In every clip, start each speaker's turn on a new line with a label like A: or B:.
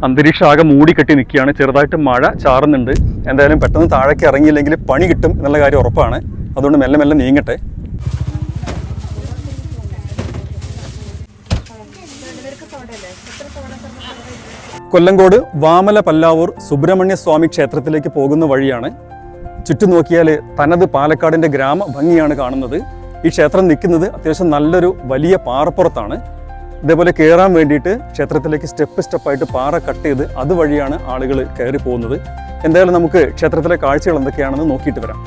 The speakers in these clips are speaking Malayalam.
A: അന്തരീക്ഷം ആകെ മൂടിക്കെട്ടി നിൽക്കുകയാണ്. ചെറുതായിട്ട് മഴ ചാറുന്നുണ്ട്. എന്തായാലും പെട്ടെന്ന് താഴേക്ക് ഇറങ്ങിയില്ലെങ്കിൽ പണി കിട്ടും എന്നുള്ള കാര്യം ഉറപ്പാണ്. അതുകൊണ്ട് മെല്ലെ മെല്ലെ നീങ്ങട്ടെ. കൊല്ലങ്കോട് വാമല പല്ലാവൂർ സുബ്രഹ്മണ്യ സ്വാമി ക്ഷേത്രത്തിലേക്ക് പോകുന്ന വഴിയാണ്. ചുറ്റും നോക്കിയാൽ തനത് പാലക്കാടിൻ്റെ ഗ്രാമ ഭംഗിയാണ് കാണുന്നത്. ഈ ക്ഷേത്രം നിൽക്കുന്നത് അത്യാവശ്യം നല്ലൊരു വലിയ പാറപ്പുറത്താണ്. ഇതേപോലെ കയറാൻ വേണ്ടിയിട്ട് ക്ഷേത്രത്തിലേക്ക് സ്റ്റെപ്പായിട്ട് പാറ കട്ട് ചെയ്ത് അതുവഴിയാണ് ആളുകൾ കയറി പോകുന്നത്. എന്തായാലും നമുക്ക് ക്ഷേത്രത്തിലെ കാഴ്ചകൾ എന്തൊക്കെയാണെന്ന് നോക്കിയിട്ട് വരാം.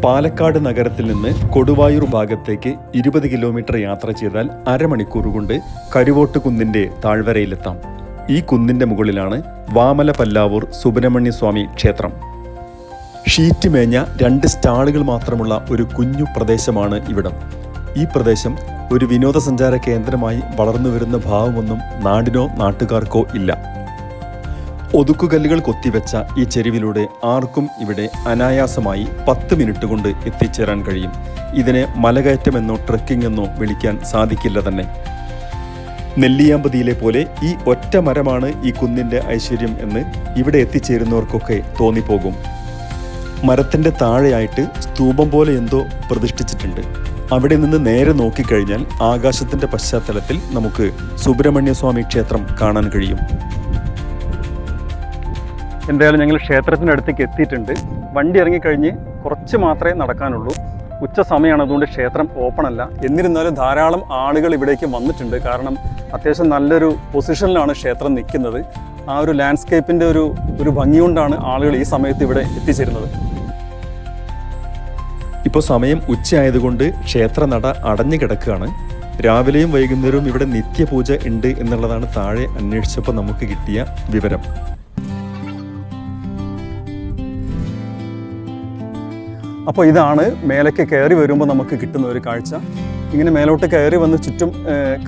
A: പാലക്കാട് നഗരത്തിൽ നിന്ന് കൊടുവായൂർ ഭാഗത്തേക്ക് 20 കിലോമീറ്റർ യാത്ര ചെയ്താൽ അരമണിക്കൂർ കൊണ്ട് കരുവോട്ട് കുന്നിൻ്റെ താഴ്വരയിലെത്താം. ഈ കുന്നിൻ്റെ മുകളിലാണ് വാമല പല്ലാവൂർ സുബ്രഹ്മണ്യ സ്വാമി ക്ഷേത്രം. ഷീറ്റ് മേഞ്ഞ 2 സ്റ്റാളുകൾ മാത്രമുള്ള ഒരു കുഞ്ഞു പ്രദേശമാണ് ഇവിടം. ഈ പ്രദേശം ഒരു വിനോദസഞ്ചാര കേന്ദ്രമായി വളർന്നു വരുന്ന ഭാവമൊന്നും നാടിനോ നാട്ടുകാർക്കോ ഇല്ല. ഒതുക്കുകല്ലുകൾ കൊത്തിവെച്ച ഈ ചെരുവിലൂടെ ആർക്കും ഇവിടെ അനായാസമായി 10 മിനിറ്റ് കൊണ്ട് എത്തിച്ചേരാൻ കഴിയും. ഇതിനെ മലകയറ്റമെന്നോ ട്രെക്കിംഗ് എന്നോ വിളിക്കാൻ സാധിക്കില്ല തന്നെ. നെല്ലിയാമ്പതിയിലെ പോലെ ഈ ഒറ്റ മരമാണ് ഈ കുന്നിൻ്റെ ഐശ്വര്യം എന്ന് ഇവിടെ എത്തിച്ചേരുന്നവർക്കൊക്കെ തോന്നിപ്പോകും. മരത്തിൻ്റെ താഴെയായിട്ട് സ്തൂപം പോലെ എന്തോ പ്രതിഷ്ഠിച്ചിട്ടുണ്ട്. അവിടെ നിന്ന് നേരെ നോക്കിക്കഴിഞ്ഞാൽ ആകാശത്തിൻ്റെ പശ്ചാത്തലത്തിൽ നമുക്ക് സുബ്രഹ്മണ്യ സ്വാമി ക്ഷേത്രം കാണാൻ കഴിയും. എന്തായാലും ഞങ്ങൾ ക്ഷേത്രത്തിനടുത്തേക്ക് എത്തിയിട്ടുണ്ട്. വണ്ടി ഇറങ്ങിക്കഴിഞ്ഞ് കുറച്ച് മാത്രമേ നടക്കാനുള്ളൂ. ഉച്ച സമയമാണ്, അതുകൊണ്ട് ക്ഷേത്രം ഓപ്പൺ അല്ല. എന്നിരുന്നാലും ധാരാളം ആളുകൾ ഇവിടേക്ക് വന്നിട്ടുണ്ട്. കാരണം അത്യാവശ്യം നല്ലൊരു പൊസിഷനിലാണ് ക്ഷേത്രം നിൽക്കുന്നത്. ആ ഒരു ലാൻഡ്സ്കേപ്പിൻ്റെ ഒരു ഭംഗി കൊണ്ടാണ് ആളുകൾ ഈ സമയത്ത് ഇവിടെ എത്തിച്ചേരുന്നത്. ഇപ്പോൾ സമയം ഉച്ചയായതുകൊണ്ട് ക്ഷേത്രനട അടഞ്ഞു കിടക്കുകയാണ്. രാവിലെയും വൈകുന്നേരവും ഇവിടെ നിത്യപൂജ ഉണ്ട് എന്നുള്ളതാണ് താഴെ അന്വേഷിച്ചപ്പോൾ നമുക്ക് കിട്ടിയ വിവരം. അപ്പോൾ ഇതാണ് മേലേക്ക് കയറി വരുമ്പോൾ നമുക്ക് കിട്ടുന്ന ഒരു കാഴ്ച. ഇങ്ങനെ മേലോട്ട് കയറി വന്ന് ചുറ്റും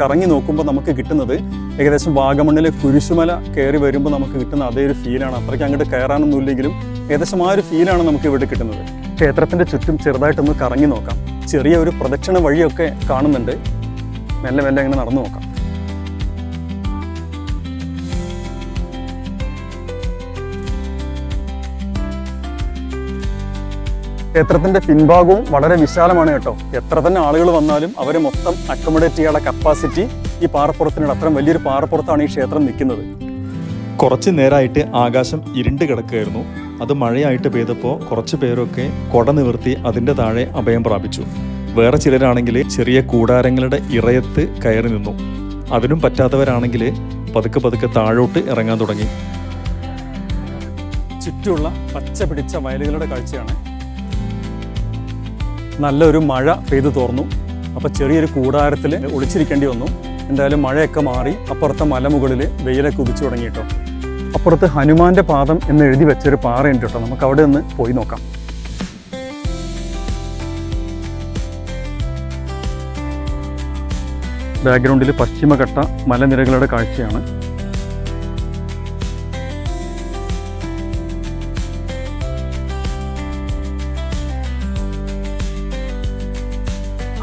A: കറങ്ങി നോക്കുമ്പോൾ നമുക്ക് കിട്ടുന്നത് ഏകദേശം വാഗമണ്ണിലെ കുരിശുമല കയറി വരുമ്പോൾ നമുക്ക് കിട്ടുന്ന അതേ ഒരു ഫീലാണ്. അത്രയ്ക്ക് അങ്ങോട്ട് കയറാനൊന്നും ഇല്ലെങ്കിലും ഏകദേശം ആ ഒരു ഫീലാണ് നമുക്ക് ഇവിടെ കിട്ടുന്നത്. ക്ഷേത്രത്തിൻ്റെ ചുറ്റും ചെറുതായിട്ടൊന്ന് കറങ്ങി നോക്കാം. ചെറിയ ഒരു പ്രദക്ഷിണ വഴിയൊക്കെ കാണുന്നുണ്ട്. മെല്ലെ മെല്ലെ അങ്ങനെ നടന്നു നോക്കാം. ക്ഷേത്രത്തിൻ്റെ പിൻഭാഗവും വളരെ വിശാലമാണ് കേട്ടോ. എത്ര തന്നെ ആളുകൾ വന്നാലും അവരെ മൊത്തം അക്കോമഡേറ്റ് ചെയ്യാനുള്ള കപ്പാസിറ്റി ഈ പാറപ്പുറത്തിനുണ്ട്. അത്രയും വലിയൊരു പാറപ്പുറത്താണ് ഈ ക്ഷേത്രം നിൽക്കുന്നത്. കുറച്ച് നേരമായിട്ട് ആകാശം ഇരുണ്ട് കിടക്കുകയായിരുന്നു. അത് മഴയായിട്ട് പെയ്തപ്പോൾ കുറച്ച് പേരൊക്കെ കൊട നിവർത്തി അതിൻ്റെ താഴെ അഭയം പ്രാപിച്ചു. വേറെ ചിലരാണെങ്കിൽ ചെറിയ കൂടാരങ്ങളുടെ ഇറയത്ത് കയറി നിന്നു. അതിനും പറ്റാത്തവരാണെങ്കിൽ പതുക്കെ താഴോട്ട് ഇറങ്ങാൻ തുടങ്ങി. ചുറ്റുമുള്ള പച്ച പിടിച്ച വയലുകളുടെ കാഴ്ചയാണ്. നല്ലൊരു മഴ പെയ്തു തോർന്നു. അപ്പോൾ ചെറിയൊരു കൂടാരത്തിൽ ഒളിച്ചിരിക്കേണ്ടി വന്നു. എന്തായാലും മഴയൊക്കെ മാറി അപ്പുറത്തെ മലമുകളിൽ വെയിലൊക്കെ ഉദിച്ചു തുടങ്ങി കേട്ടോ. അപ്പുറത്ത് ഹനുമാന്റെ പാദം എന്ന് എഴുതി വെച്ചൊരു പാറയുണ്ട് കേട്ടോ. നമുക്ക് അവിടെ നിന്ന് പോയി നോക്കാം. ബാക്ക്ഗ്രൗണ്ടിൽ പശ്ചിമഘട്ട മലനിരകളുടെ കാഴ്ചയാണ്.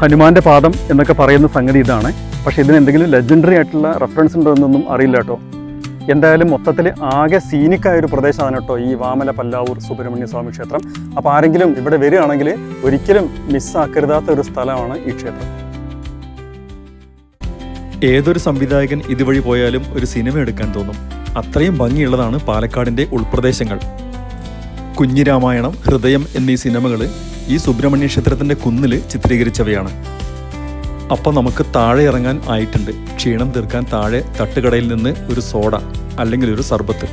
A: ഹനുമാന്റെ പാദം എന്നൊക്കെ പറയുന്ന സംഗതി ഇതാണ്. പക്ഷേ ഇതിന് എന്തെങ്കിലും ലെജൻഡറി ആയിട്ടുള്ള റെഫറൻസ് ഉണ്ടോ എന്നൊന്നും അറിയില്ല കേട്ടോ. എന്തായാലും മൊത്തത്തിൽ ആകെ സീനിക്കായ ഒരു പ്രദേശമാണ് കേട്ടോ ഈ വാമല പല്ലാവൂർ സുബ്രഹ്മണ്യ സ്വാമി ക്ഷേത്രം. അപ്പോൾ ആരെങ്കിലും ഇവിടെ വരികയാണെങ്കിൽ ഒരിക്കലും മിസ്സാക്കരുതാത്ത ഒരു സ്ഥലമാണ് ഈ ക്ഷേത്രം. ഏതൊരു സംവിധായകൻ ഇതുവഴി പോയാലും ഒരു സിനിമ എടുക്കാൻ തോന്നും. അത്രയും ഭംഗിയുള്ളതാണ് പാലക്കാടിൻ്റെ ഉൾപ്രദേശങ്ങൾ. കുഞ്ഞിരാമായണം, ഹൃദയം എന്നീ സിനിമകൾ ഈ സുബ്രഹ്മണ്യ ക്ഷേത്രത്തിൻ്റെ കുന്നിൽ ചിത്രീകരിച്ചവയാണ്. അപ്പം നമുക്ക് താഴെ ഇറങ്ങാൻ ആയിട്ടുണ്ട്. ക്ഷീണം തീർക്കാൻ താഴെ തട്ടുകടയിൽ നിന്ന് ഒരു സോഡ അല്ലെങ്കിൽ ഒരു സർബത്ത്.